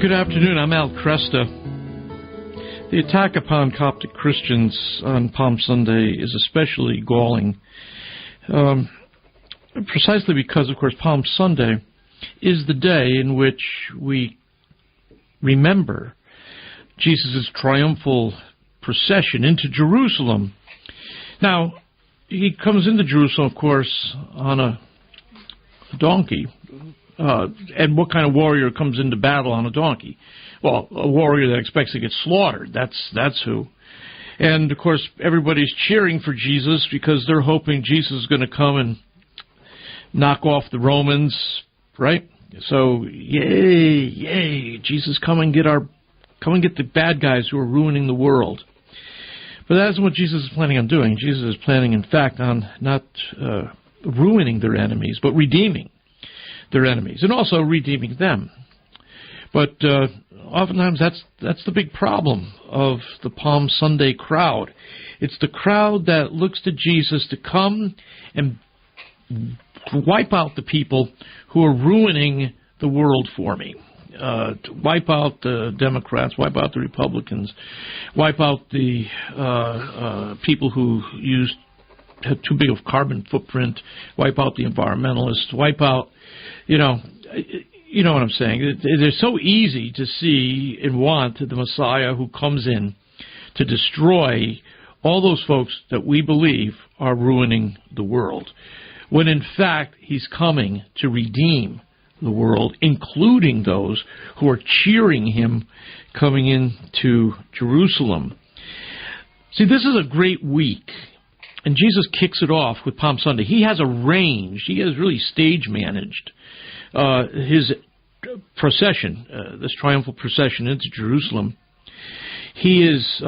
Good afternoon, I'm Al Kresta. The attack upon Coptic Christians on Palm Sunday is especially galling, precisely because, of course, Palm Sunday is the day in which we remember Jesus' triumphal procession into Jerusalem. Now, he comes into Jerusalem, of course, on a donkey. And what kind of warrior comes into battle on a donkey? Well, a warrior that expects to get slaughtered. That's who. And, of course, everybody's cheering for Jesus because they're hoping Jesus is going to come and knock off the Romans, right? So, yay, Jesus, come and get the bad guys who are ruining the world. But that isn't what Jesus is planning on doing. Jesus is planning, in fact, on not ruining their enemies, but redeeming their enemies, and also redeeming them. But oftentimes that's the big problem of the Palm Sunday crowd. It's the crowd that looks to Jesus to come and wipe out the people who are ruining the world for me. To wipe out the Democrats, wipe out the Republicans, wipe out the people who had too big of a carbon footprint, wipe out the environmentalists, wipe out, you know what I'm saying. They're so easy to see and want the Messiah who comes in to destroy all those folks that we believe are ruining the world, when in fact he's coming to redeem the world, including those who are cheering him coming into Jerusalem. See, this is a great week. And Jesus kicks it off with Palm Sunday. He has arranged, he has really stage managed his procession, this triumphal procession into Jerusalem. He is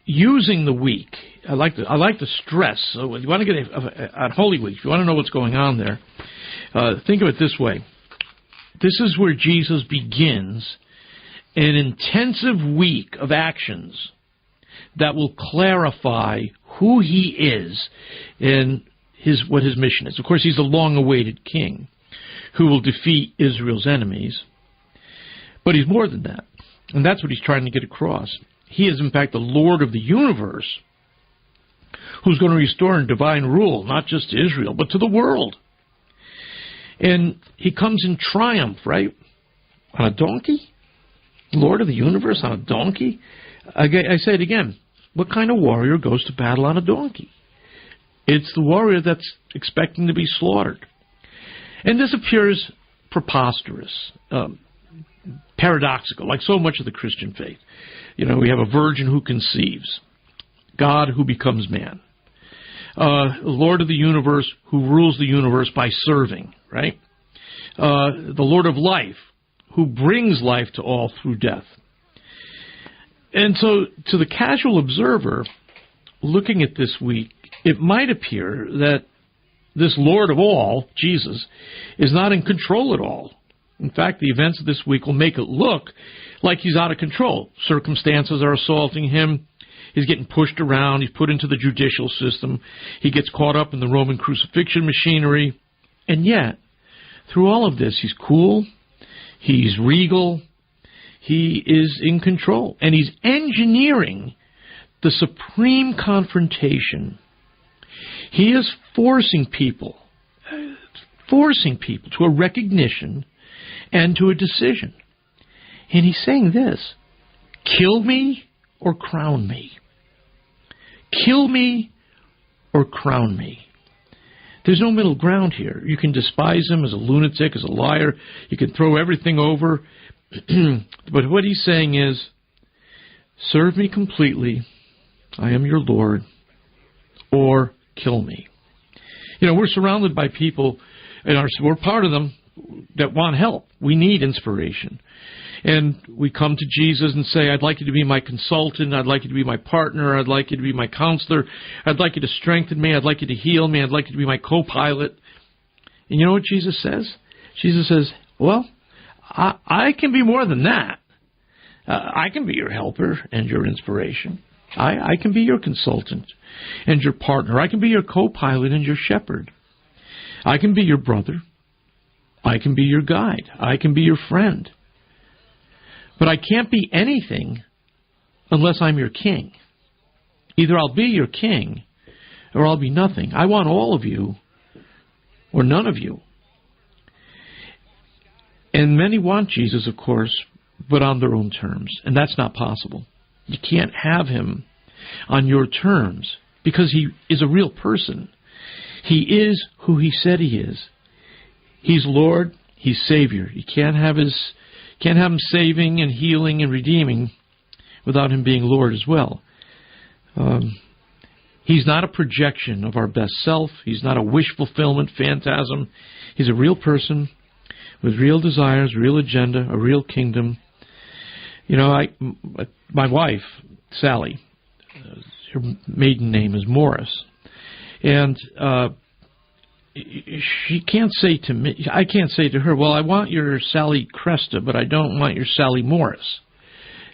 using the week. I like to stress. So if you want to get at Holy Week, if you want to know what's going on there, think of it this way. This is where Jesus begins an intensive week of actions that will clarify who he is and what his mission is. Of course, he's the long-awaited king who will defeat Israel's enemies. But he's more than that. And that's what he's trying to get across. He is, in fact, the Lord of the universe who's going to restore divine rule, not just to Israel, but to the world. And he comes in triumph, right? On a donkey? Lord of the universe on a donkey? I say it again. What kind of warrior goes to battle on a donkey? It's the warrior that's expecting to be slaughtered. And this appears preposterous, paradoxical, like so much of the Christian faith. You know, we have a virgin who conceives, God who becomes man, Lord of the universe who rules the universe by serving, right? The Lord of life who brings life to all through death. And so, to the casual observer, looking at this week, it might appear that this Lord of all, Jesus, is not in control at all. In fact, the events of this week will make it look like he's out of control. Circumstances are assaulting him. He's getting pushed around. He's put into the judicial system. He gets caught up in the Roman crucifixion machinery. And yet, through all of this, he's cool. He's regal. He is in control, and he's engineering the supreme confrontation. He is forcing people to a recognition and to a decision. And he's saying this: kill me or crown me. Kill me or crown me. There's no middle ground here. You can despise him as a lunatic, as a liar. You can throw everything over. But what he's saying is, serve me completely, I am your Lord, or kill me. You know, we're surrounded by people, and we're part of them, that want help. We need inspiration. And we come to Jesus and say, I'd like you to be my consultant, I'd like you to be my partner, I'd like you to be my counselor, I'd like you to strengthen me, I'd like you to heal me, I'd like you to be my co-pilot. And you know what Jesus says? Jesus says, well, I can be more than that. I can be your helper and your inspiration. I can be your consultant and your partner. I can be your co-pilot and your shepherd. I can be your brother. I can be your guide. I can be your friend. But I can't be anything unless I'm your king. Either I'll be your king or I'll be nothing. I want all of you or none of you. And many want Jesus, of course, but on their own terms. And that's not possible. You can't have him on your terms because he is a real person. He is who he said he is. He's Lord. He's Savior. You can't have him saving and healing and redeeming without him being Lord as well. He's not a projection of our best self. He's not a wish fulfillment phantasm. He's a real person with real desires, real agenda, a real kingdom. You know, my wife, Sally, her maiden name is Morris, and she can't say to me, I can't say to her, well, I want your Sally Kresta, but I don't want your Sally Morris.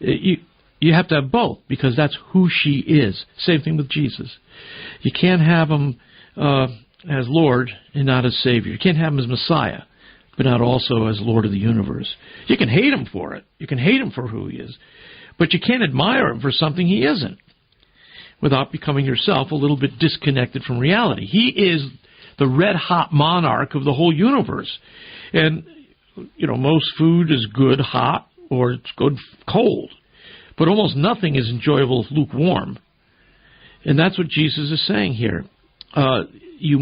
You have to have both, because that's who she is. Same thing with Jesus. You can't have him as Lord and not as Savior. You can't have him as Messiah, but not also as Lord of the universe. You can hate him for it. You can hate him for who he is. But you can't admire him for something he isn't, without becoming yourself a little bit disconnected from reality. He is the red-hot monarch of the whole universe. And, you know, most food is good hot or it's good cold. But almost nothing is enjoyable lukewarm. And that's what Jesus is saying here. You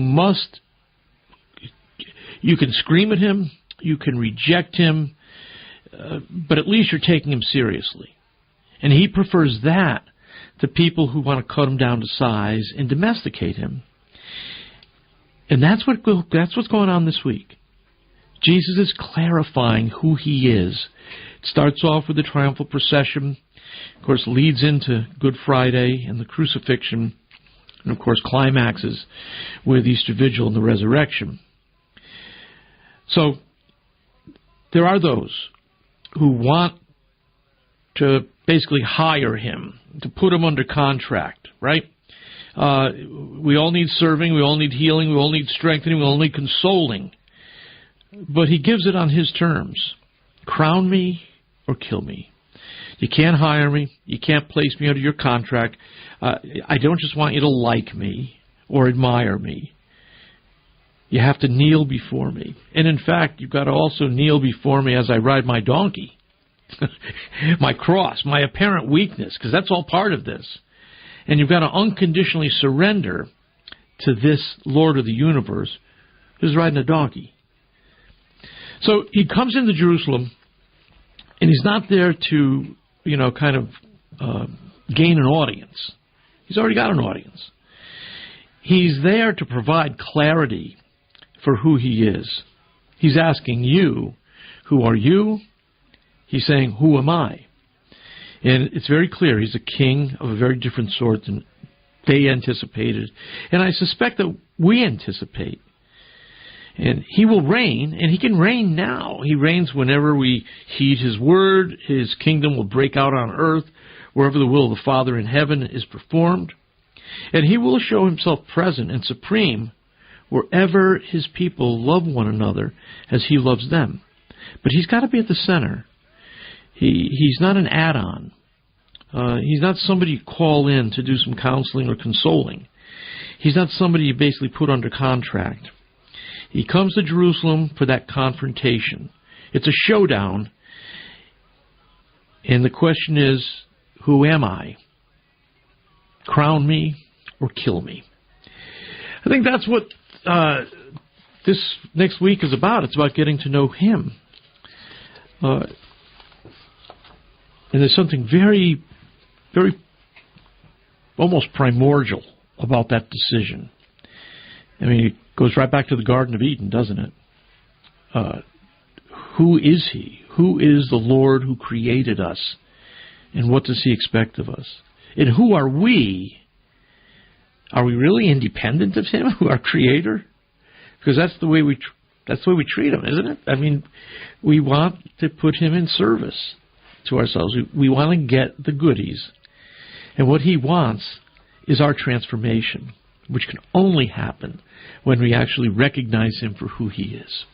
can scream at him, you can reject him, but at least you're taking him seriously. And he prefers that to people who want to cut him down to size and domesticate him. And that's what's going on this week. Jesus is clarifying who he is. It starts off with the triumphal procession, of course leads into Good Friday and the crucifixion, and of course climaxes with Easter Vigil and the resurrection. So there are those who want to basically hire him, to put him under contract, right? We all need serving, we all need healing, we all need strengthening, we all need consoling. But he gives it on his terms. Crown me or kill me. You can't hire me. You can't place me under your contract. I don't just want you to like me or admire me. You have to kneel before me. And in fact, you've got to also kneel before me as I ride my donkey. My cross, my apparent weakness, because that's all part of this. And you've got to unconditionally surrender to this Lord of the universe who's riding a donkey. So he comes into Jerusalem, and he's not there to, kind of gain an audience. He's already got an audience. He's there to provide clarity for who he is. He's asking you, who are you? He's saying, who am I? And it's very clear he's a king of a very different sort than they anticipated. And I suspect that we anticipate. And he will reign, and he can reign now. He reigns whenever we heed his word. His kingdom will break out on earth wherever the will of the Father in heaven is performed. And he will show himself present and supreme wherever his people love one another as he loves them. But he's got to be at the center. He's not an add-on. He's not somebody you call in to do some counseling or consoling. He's not somebody you basically put under contract. He comes to Jerusalem for that confrontation. It's a showdown. And the question is, who am I? Crown me or kill me? I think that's what this next week is about. It's about getting to know him. And there's something very, very almost primordial about that decision. I mean, it goes right back to the Garden of Eden, doesn't it? Who is he? Who is the Lord who created us? And what does he expect of us? And who are we? Are we really independent of him, our creator? Because that's the way we treat him, isn't it? I mean, we want to put him in service to ourselves. We want to get the goodies. And what he wants is our transformation, which can only happen when we actually recognize him for who he is.